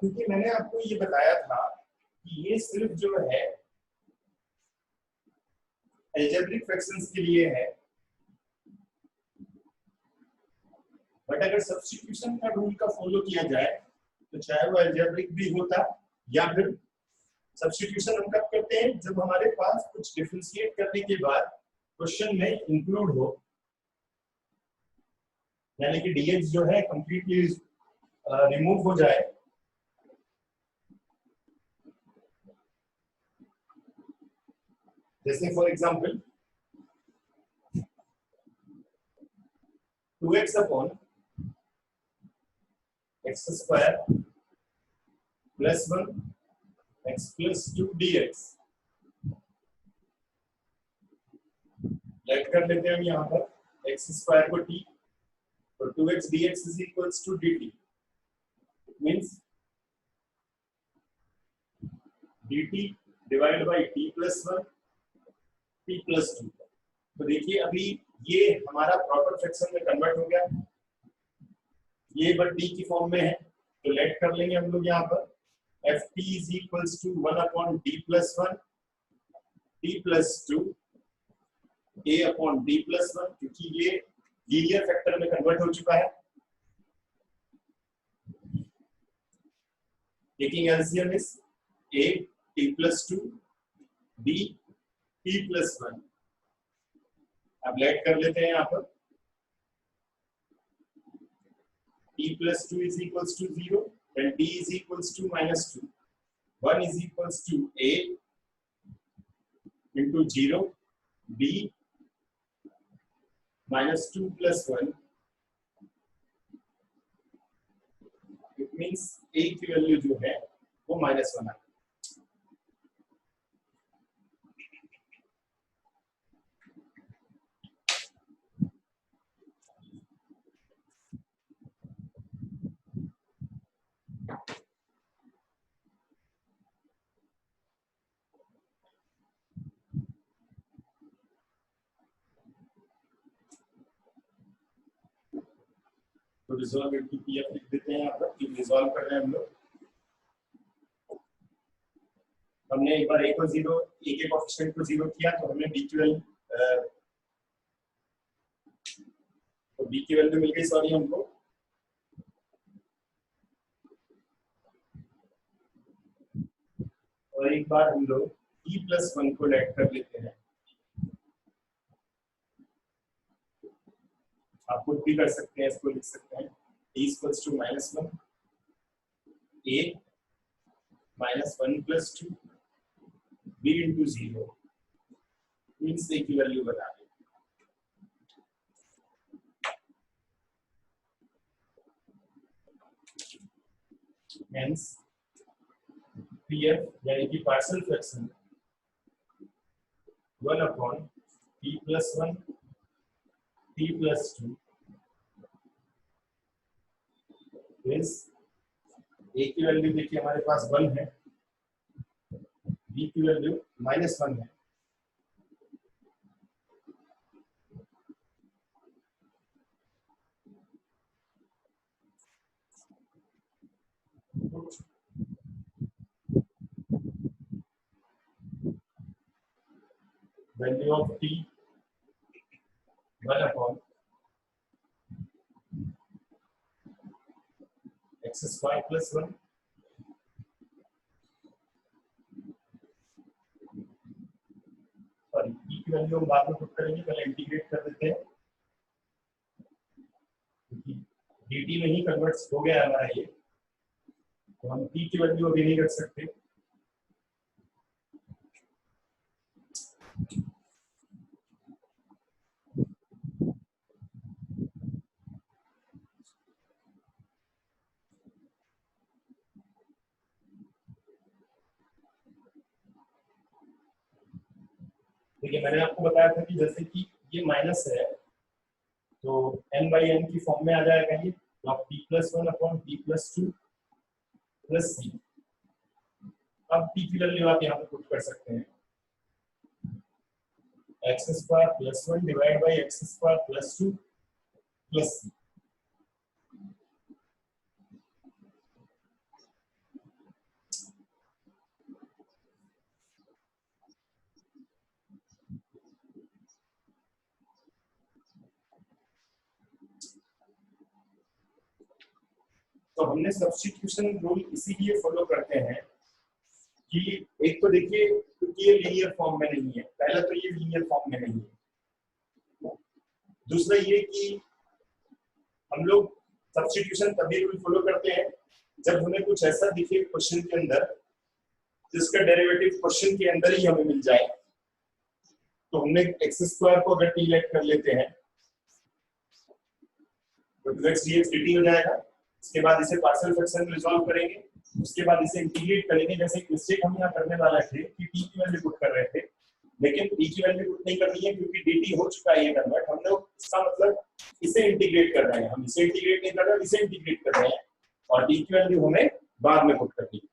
क्योंकि मैंने आपको ये बताया था कि ये सिर्फ जो है अलजेब्रिक फ्रैक्शंस के लिए है, बट अगर सब्स्टिट्यूशन का रूल का फॉलो किया जाए तो चाहे वो अलजेब्रिक भी होता या फिर सब्स्टिट्यूशन हम कब करते हैं जब हमारे पास कुछ डिफरेंशिएट करने के बाद क्वेश्चन में इंक्लूड हो, यानी कि dx जो है कंप्लीटली रिमूव हो जाए। जैसे for example 2x upon x square plus 1 x plus 2 dx let कर लेते हैं हम यहाँ पर x स्क्वायर को t और 2x dx is equals to dt. It means dt divided by t plus 1 t plus 2. तो देखिए अभी ये हमारा प्रॉपर फ्रैक्शन में कन्वर्ट हो गया, ये बट t की फॉर्म में है तो लेट कर लेंगे हम लोग यहाँ पर ft is equals to 1 upon d plus 1 t plus 2 a upon d plus 1, क्योंकि ये लीनियर फैक्टर में कन्वर्ट हो चुका है। Taking LCM is a t plus 2 b t plus 1। अब लेट कर लेते हैं यहाँ पर t plus 2 is equals to 0, then t is equals to minus 2, 1 is equals to a into 0 b minus 2 plus 1, it means a की value जो है वो -1 है। तो रिजॉल्व इनटू पीएफ लिख देते हैं यहाँ पर कि रिजॉल्व कर रहे हैं हम लोग। हमने एक बार a को 0 a के कोएफिशिएंट को 0 किया तो हमें b की वैल्यू मिल गई, सॉरी हमको और एक बार हम लोग t plus 1 को लेट कर लेते हैं। आप खुद भी कर सकते हैं, इसको लिख सकते हैं t equals to -1 a minus 1 plus 2 b into 0 means a की वैल्यू बता दें। Hence pf यानी कि partial fraction 1 upon t plus 1 t plus 2 is a की वैल्यू देखिए हमारे पास 1 है, b की वैल्यू -1 है। Value of t 1 upon x square plus 1 sorry p की वैल्यू हम बाद में पुट करेंगे, पहले इंटीग्रेट कर देते हैं क्योंकि dt में ही कन्वर्ट्स हो गया हमारा ये, तो हम p की वैल्यू अभी नहीं रख सकते। देखिए मैंने आपको बताया था कि जैसे कि ये माइनस है तो n/n की फॉर्म में आ जाएगा ये, तो आप t plus 1 upon t plus 2 plus c। अब t की वैल्यू आप यहाँ पे पुट कर सकते हैं x square plus 1 divided by x square plus 2 plus c। हमने सब्स्टिट्यूशन रूल इसीलिए फॉलो करते हैं कि एक तो देखिए क्योंकि ये लीनियर फॉर्म में नहीं है, पहला तो ये लीनियर फॉर्म में नहीं है, दूसरा ये कि हम लोग सब्स्टिट्यूशन तभी रूल फॉलो करते हैं जब हमें कुछ ऐसा दिखे क्वेश्चन के अंदर जिसका डेरिवेटिव क्वेश्चन के अंदर ही हमें मिल जाए। तो हमने एक्स स्क्वायर को अगर टी लेट कर लेते हैं तो 2x dx dt हो जाएगा। उसके बाद इसे पार्शियल फ्रैक्शन में रिजॉल्व करेंगे, उसके बाद इसे इंटीग्रेट करेंगे। जैसे एक मिस्टेक हम यहाँ करने वाले थे कि t की वैल्यू पुट कर रहे थे, लेकिन t की वैल्यू पुट नहीं करनी है क्योंकि dt हो चुका है ये कन्वर्ट। हम लोग इसका मतलब इसे इंटीग्रेट कर रहे हैं, हम इसे इंटीग्रेट नहीं कर रहे हैं, इसे इंटीग्रेट कर रहे हैं और t की वैल्यू हमें बाद में पुट करनी है।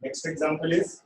Next example is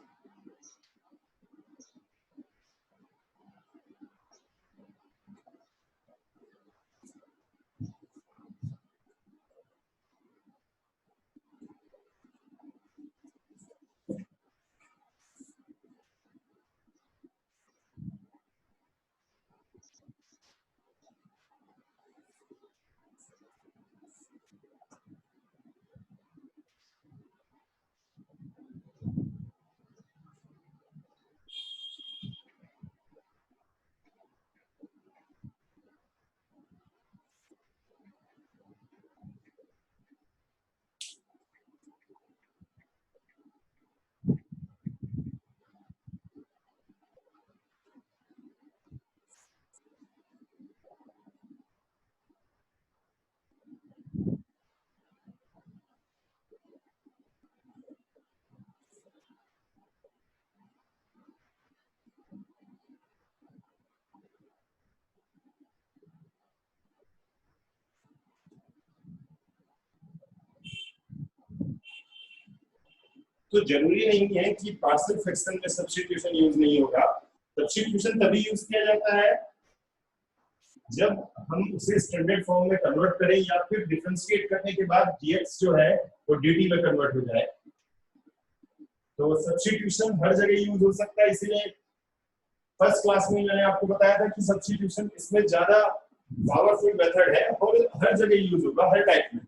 तो जरूरी नहीं है कि पार्शियल फ्रैक्शन में सब्स्टिट्यूशन यूज नहीं होगा। सब्स्टिट्यूशन तभी यूज किया जाता है जब हम उसे स्टैंडर्ड फॉर्म में कन्वर्ट करें या फिर डिफरेंशिएट करने के बाद dx जो है वो dt में कन्वर्ट हो जाए। तो सब्स्टिट्यूशन हर जगह यूज हो सकता है, इसीलिए फर्स्ट क्लास में मैंने आपको बताया था कि सब्स्टिट्यूशन इसमें ज्यादा पावरफुल मेथड है और हर जगह यूज होगा, हर टाइप में।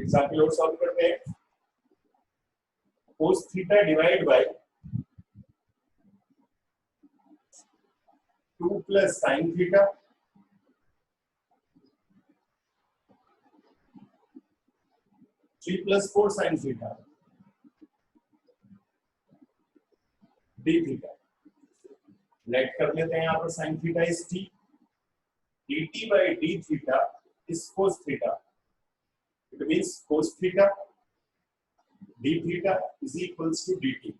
एग्जांपल और सॉल्व करते हैं। cos theta divide by 2 plus sin theta three plus 4 sin theta D theta. Let कर लेते हैं यहाँ पर sin theta is t, dt by d theta is cos theta. It means cos theta d theta is equals to dt.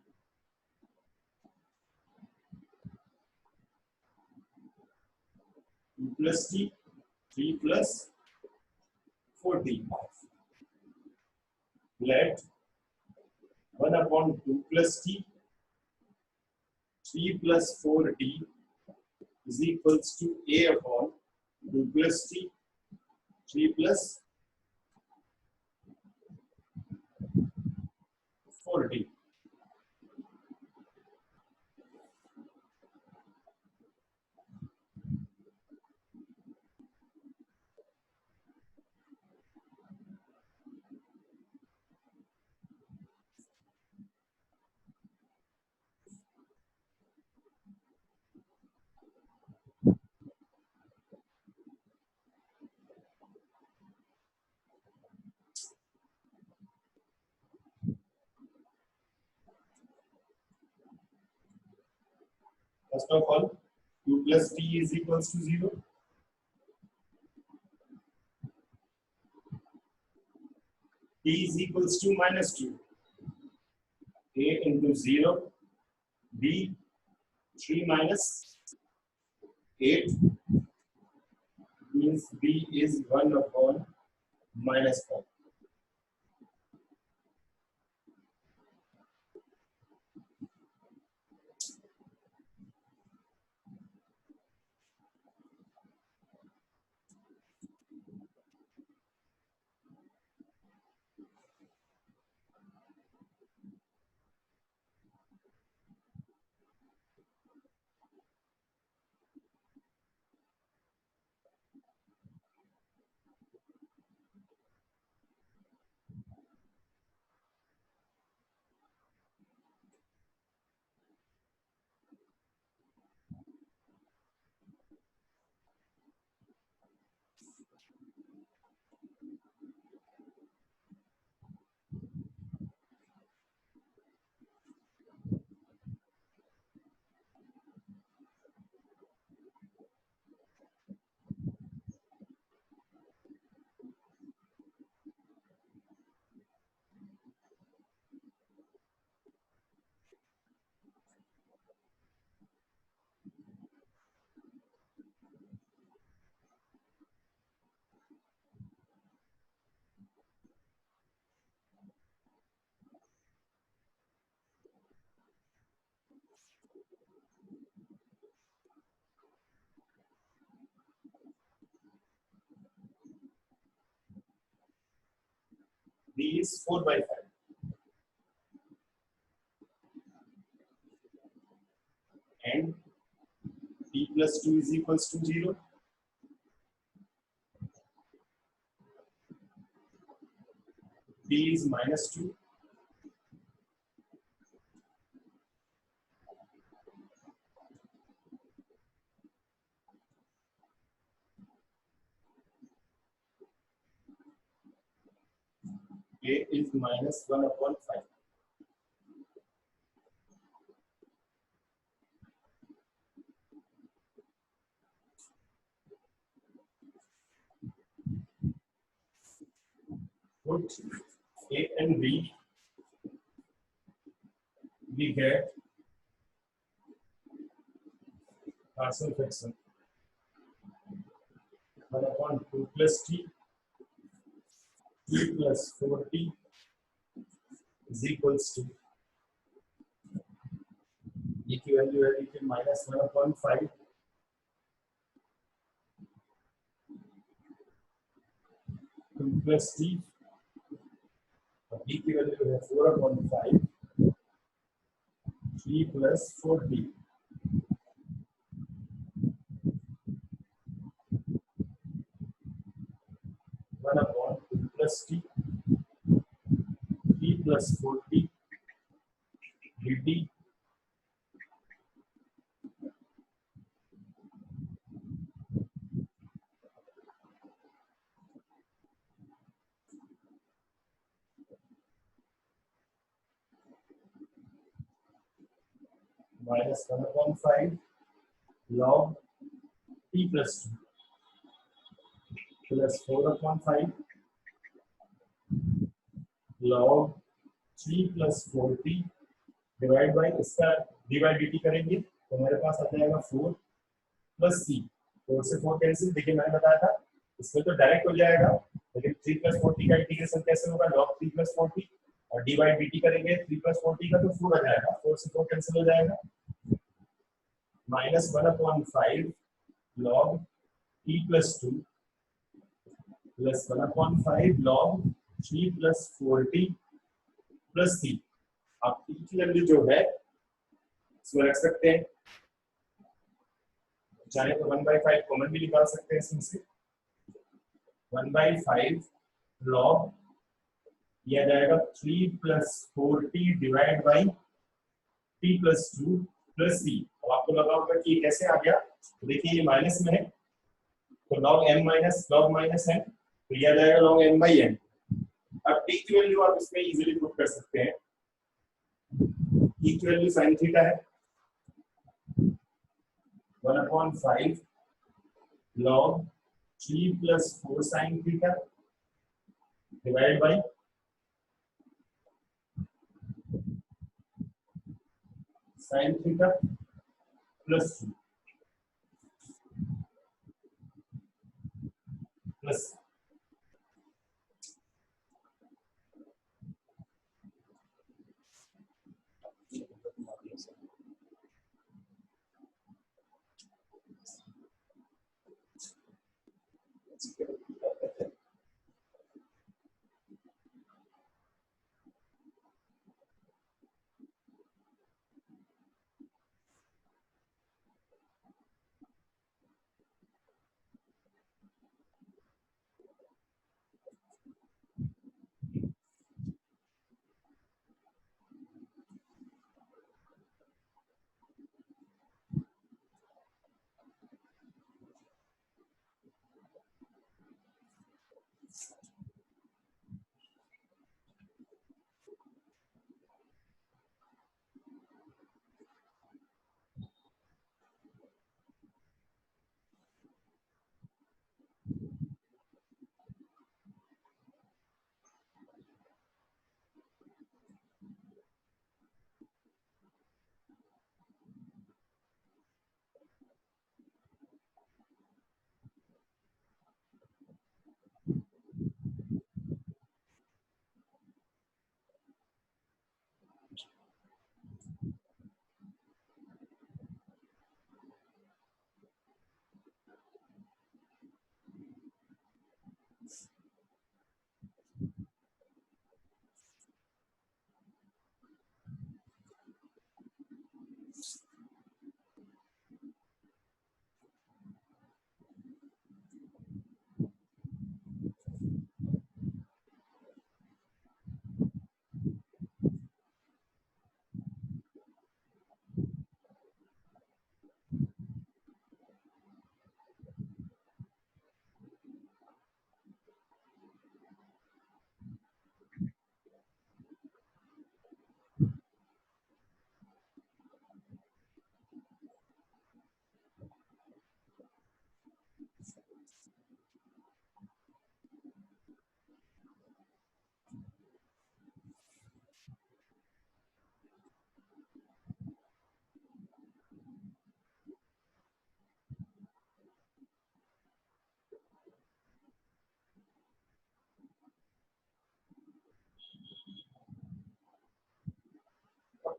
Two plus t, 3 plus 4t. Let 1 upon 2 plus t, 3 plus 4t is equals to a upon 2 plus t, 3 plus 4t. First of all, 2 plus t is equals to 0. t is equals to -2, a into 0, b 3 minus 8 means b is 1 upon -4. b is 4/5 and t plus 2 is equals to 0. b is -2. a is -1 upon 5. Put a and b, we get partial fraction 1 upon 2 plus t, 3 plus 4t is equals to e की value है देखिए -1 upon 5 2 plus t और e की value है 4 upon 5 3 plus 4t 1 upon 2 plus t 3 plus 4t dt -1 upon 5 log t plus 2 plus 4 upon 5 log 3 plus 4t divide by इसका divide dt करेंगे तो हमारे पास आ जाएगा 4 प्लस c 4 से 4 कैंसिल। देखिए मैंने बताया था इसमें तो डायरेक्ट हो जाएगा लेकिन 3 प्लस 4t का इंटीग्रेशन कैसे होगा log 3 plus 4t और डिवाइड dt करेंगे 3 plus 4t का तो 4 आ जाएगा 4 से 4 कैंसिल हो जाएगा -1 upon 5 log t plus 2 plus 1 upon 5 log 3 plus 4t plus c। आप t की वैल्यू जो है इसमें रख सकते हैं चाहे तो 1/5 कॉमन भी निकाल सकते हैं इसमें से 1/5 log यह जाएगा 3 plus 4t divide by t plus 2 plus c। अब आपको लगा होगा कि ये कैसे आ गया तो देखिए ये माइनस में है तो log m minus log minus n तो यह जाएगा log m by n। अब t की वैल्यू आप इसमें इजीली पुट कर सकते हैं t की वैल्यू sin थीटा है 1 upon 5 log 3 plus 4 sin theta divide by sine theta plus plus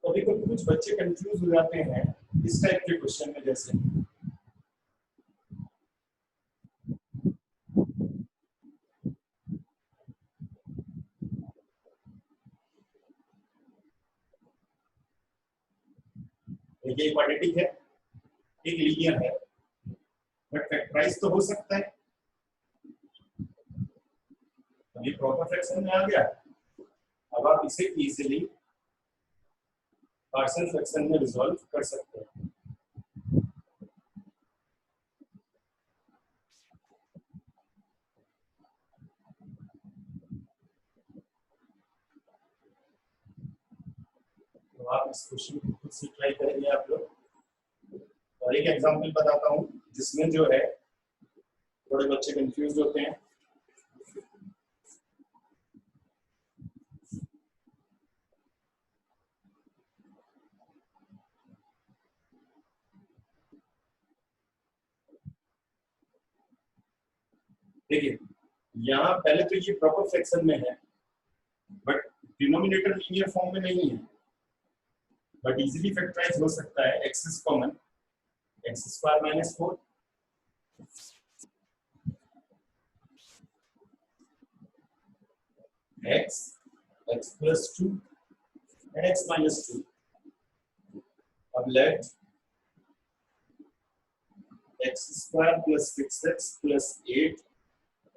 कभी कभी कुछ बच्चे कंफ्यूज हो जाते हैं इस टाइप के क्वेश्चन में, जैसे एक क्वाड्रेटिक है, एक लीनियर है, बट फैक्टराइज तो हो सकता है। ये प्रॉपर फ्रैक्शन में आ गया। अब आप इसे इजीली पार्शियल फ्रैक्शन में रिजॉल्व कर सकते हैं। तो आप इस क्वेश्चन को खुद से ट्राई करेंगे आप लोग। और एक एग्जांपल बताता हूँ जिसमें जो है थोड़े बच्चे कंफ्यूज होते हैं। देखिए यहाँ पहले तो ये प्रॉपर फ्रैक्शन में है, बट डिनोमिनेटर लीनियर फॉर्म में नहीं है, बट इजीली फैक्टराइज हो सकता है। X is common, x square minus 4 x, x plus 2 and x minus 2। अब let x square plus 6x plus 8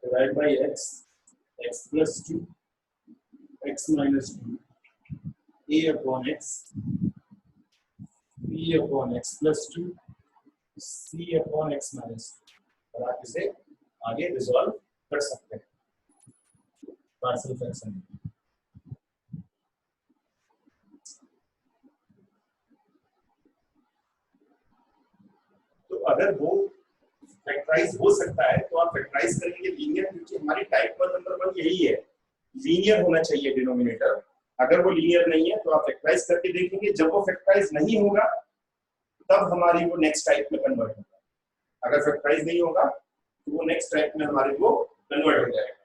divide by x, x plus 2 x minus 2 a upon x, b upon x plus 2 c upon x minus 2। और आप इसे आगे resolve कर सकते हैं partial fraction में। तो अगर वो फैक्टराइज हो सकता है तो आप फैक्टराइज करेंगे लीनियर, क्योंकि हमारी टाइप 1 नंबर 1 यही है, लीनियर होना चाहिए डिनोमिनेटर। अगर वो लीनियर नहीं है तो आप फैक्टराइज करके देखेंगे, जब वो फैक्टराइज नहीं होगा तब हमारी वो नेक्स्ट टाइप में कन्वर्ट होगा। अगर फैक्टराइज नहीं होगा तो वो नेक्स्ट टाइप में हमारी वो कन्वर्ट हो जाएगा।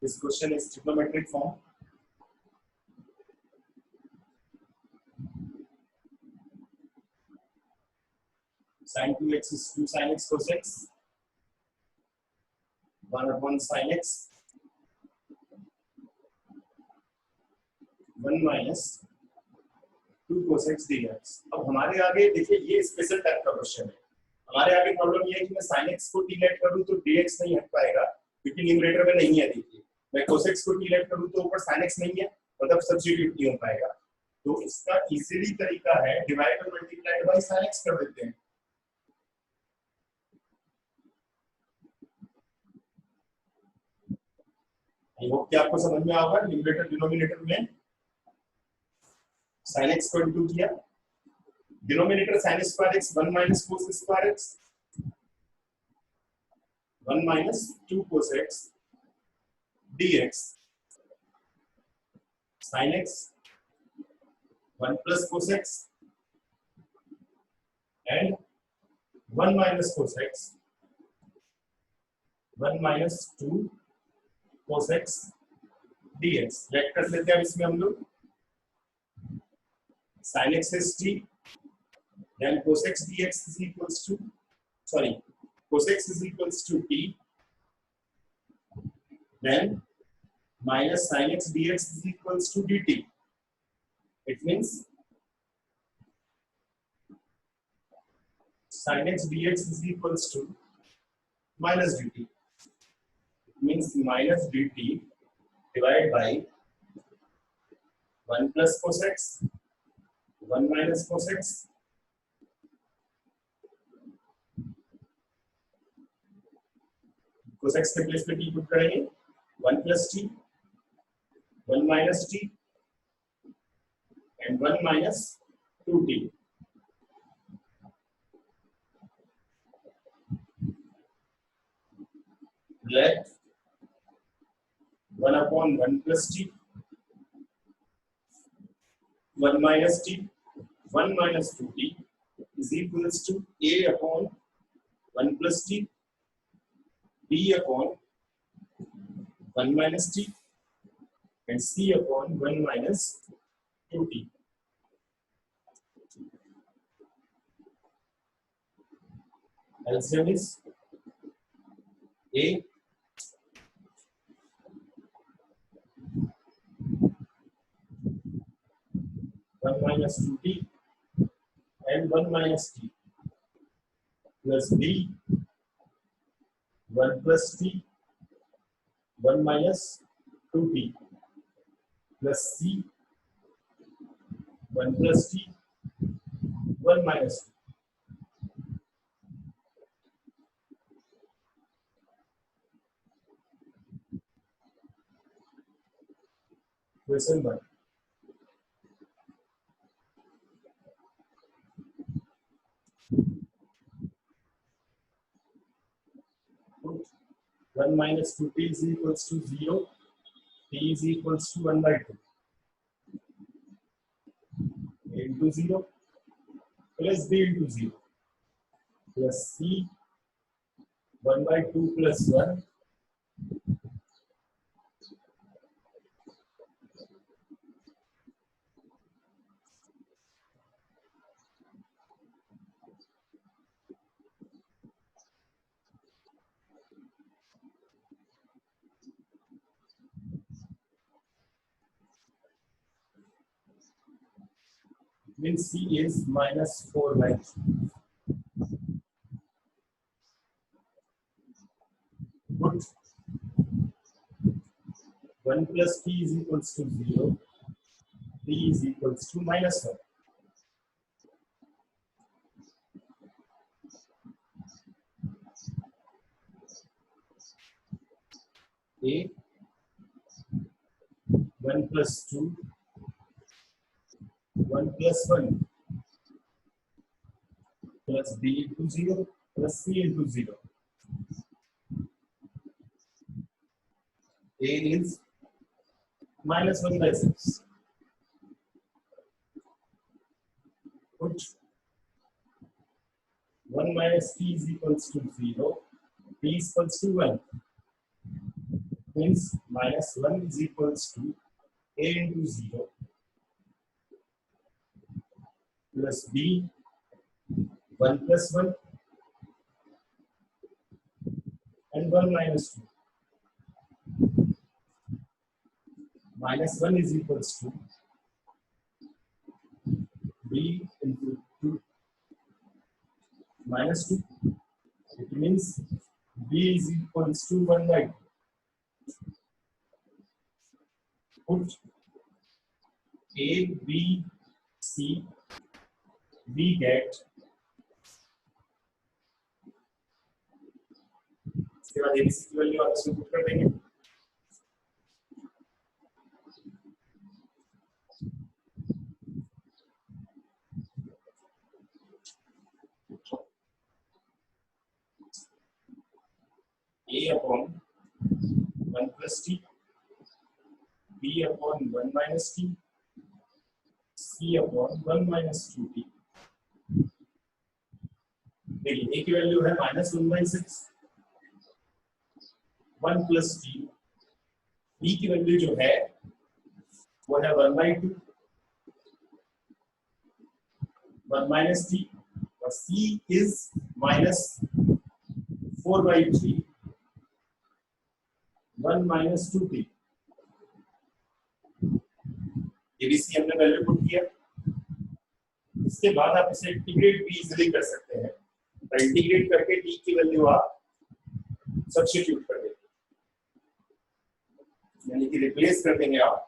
This question is trigonometric form. Sin 2x is 2 sin x cos x, 1/1 sin x, 1 minus 2 cos x dx। अब हमारे आगे देखिए ये स्पेशल टाइप का क्वेश्चन है। हमारे आगे प्रॉब्लम ये है कि मैं sin x को t लेट करूं तो dx नहीं हट पाएगा क्योंकि न्यूमरेटर में नहीं है। देखिए मैं cos x को t लेट करूं तो ऊपर sin x नहीं है, मतलब सब्स्टिट्यूट नहीं हो पाएगा। तो इसका इजीली तरीका है डिवाइड और मल्टीप्लाई बाय sin x कर देते हैं। आई होप कि आपको समझ में आएगा। न्यूमरेटर डिनोमिनेटर में sin x को इनटू किया, denominator sin square x 1 minus cos square x, 1 minus 2 cos x dx, sin x 1 plus cos x and 1 minus cos x 1 minus 2 cos x dx। Let कर लेते हैं इसमें हम लोग sin x is t, then cos x dx is equals to, sorry, cos x is equals to t, then minus sin x dx is equals to dt. It means sin x dx is equals to minus dt. It means minus dt divided by 1 plus cos x, 1 minus cos x, cos x के place पे t put करेंगे, 1 plus t, 1 minus t and 1 minus 2t। Let 1 upon 1 plus t, 1 minus t, 1 minus 2t is equals to a upon 1 plus t, b upon 1 minus t and c upon 1 minus 2t। LCM is a 1 minus 2t and 1 minus t plus b 1 plus t 1 minus 2t plus c 1 plus t 1 minus 2। Question 1, 1 minus 2t is equals to 0, t is equals to 1 by 2, a into 0 plus b into 0 plus c 1 by 2 plus 1 means C is minus 4 by 3. Put 1 plus P is equals to 0. P is equals to minus 1. A 1 plus 2, 1 plus 1 plus B into 0 plus C into 0. A is minus 1 by 6. Put 1 minus P is equals to 0. P is equals to 1. Means minus 1 is equals to A into 0 plus B 1 plus 1 and 1 minus 2. Minus 1 is equals to B into 2 minus 2. It means B is equals to 1 by 2. Put A, B, C, we get इसके बाद ABC की value आप इसमें put कर देंगे A upon 1 plus T, B upon 1 minus T, C upon 1 minus 2T. देखिए A की value है minus 1 by 6, 1 plus T, B की वैल्यू जो है वो है 1 by 2, 1 minus T, और C is minus 4 by 3, 1 minus 2T. ABC हमने वैल्यू पुट किया, इसके बाद आप इसे इंटीग्रेट भी इजीली कर सकते हैं। तो इंटीग्रेट करके t की वैल्यू आप सब्स्टिट्यूट कर देंगे, यानी कि रिप्लेस कर देंगे आप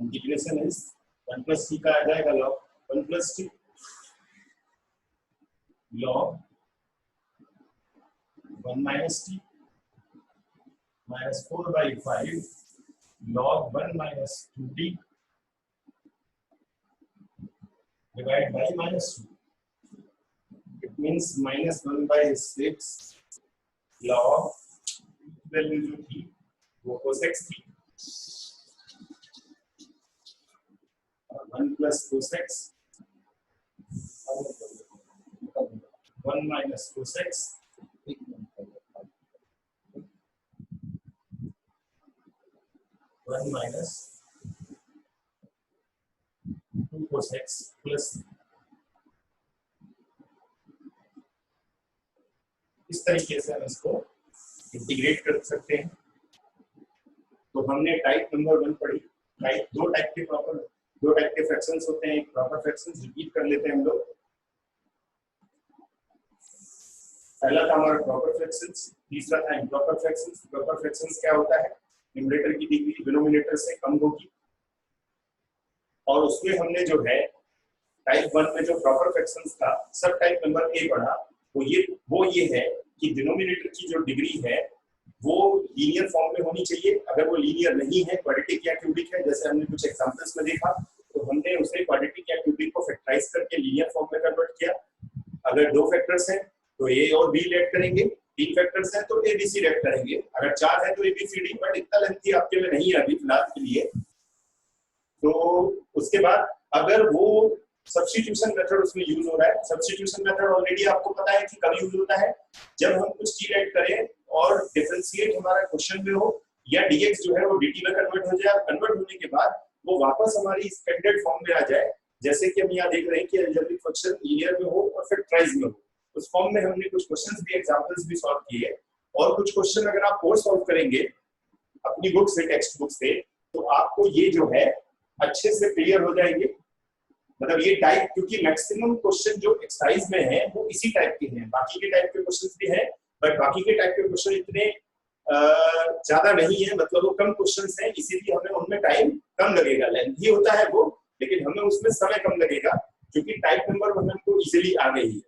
इंटीग्रेशन इज 1 प्लस टी का आ जाएगा log 1 plus T log 1 minus t minus 4 by 5 log 1 minus 2t divided by minus 2. It means minus 1 by 6 log value जो थी वो cosec थी और 1 plus cosec 1 minus cosec 1 minus 2 cosec plus इस तरीके से हम इसको इंटीग्रेट कर सकते हैं। तो हमने टाइप नंबर 1 पढ़ी। दो टाइप के फ्रैक्शंस होते हैं। एक प्रॉपर फ्रैक्शंस रिपीट कर लेते हैं हम लोग। पहला था हमारा प्रॉपर फ्रैक्शंस, तीसरा था इम्प्रॉपर फ्रैक्शंस। प्रॉपर फ्रैक्शंस क्या होता है? न्यूमरेटर की डिग्री डिनोमिनेटर से कम होगी। और उसमें हमने जो है टाइप 1 में जो प्रॉपर फ्रैक्शंस था सब टाइप नंबर ए पढ़ा। वो ये है कि डिनोमिनेटर की जो डिग्री है वो लीनियर फॉर्म में होनी चाहिए। अगर वो लीनियर नहीं है, क्वाड्रेटिक या क्यूबिक है, जैसे हमने कुछ एग्जांपल्स में देखा, तो हमने उसे क्वाड्रेटिक या क्यूबिक को फैक्टराइज करके लीनियर फॉर्म में कन्वर्ट किया। अगर 2 फैक्टर्स हैं तो ए और बी ऐड करेंगे, 3 फैक्टर्स हैं तो ए बी सी ऐड करेंगे, अगर 4 है तो A B C D. But इतना लेंथी आपके लिए नहीं है अभी फिलहाल के लिए। तो उसके बाद अगर वो सब्स्टिट्यूशन मेथड उसमें यूज हो रहा है, सब्स्टिट्यूशन मेथड ऑलरेडी आपको पता है कि कब यूज होता है, जब हम कुछ चीज ऐड करें और डिफरेंशिएट हमारा क्वेश्चन में हो या dx जो है वो dt में कन्वर्ट हो जाए। कन्वर्ट होने के बाद वो वापस हमारी स्टैंडर्ड फॉर्म में आ जाए, जैसे कि हम यहाँ देख रहे हैं कि अलजेब्रिक फंक्शन लीनियर में हो और फैक्टराइज में हो। उस फॉर्म में हमने कुछ क्वेश्चंस भी, एग्जांपल्स भी सॉल्व किए। और कुछ क्वेश्चन अगर आप और सॉल्व करेंगे अपनी बुक से, टेक्स्ट बुक से, तो आपको ये जो है अच्छे से क्लियर हो जाएंगे। मतलब ये टाइप, क्योंकि मैक्सिमम क्वेश्चन जो एक्सरसाइज में है वो इसी टाइप के हैं। बाकी के टाइप के क्वेश्चंस भी हैं, बट बाकी के टाइप के क्वेश्चन इतने ज्यादा नहीं है, मतलब वो कम क्वेश्चंस हैं, इसीलिए हमें उनमें टाइम कम लगेगा। लेंथी होता है वो, लेकिन हमें उसमें समय कम लगेगा, क्योंकि टाइप नंबर 1 हमको इजीली आ गई है।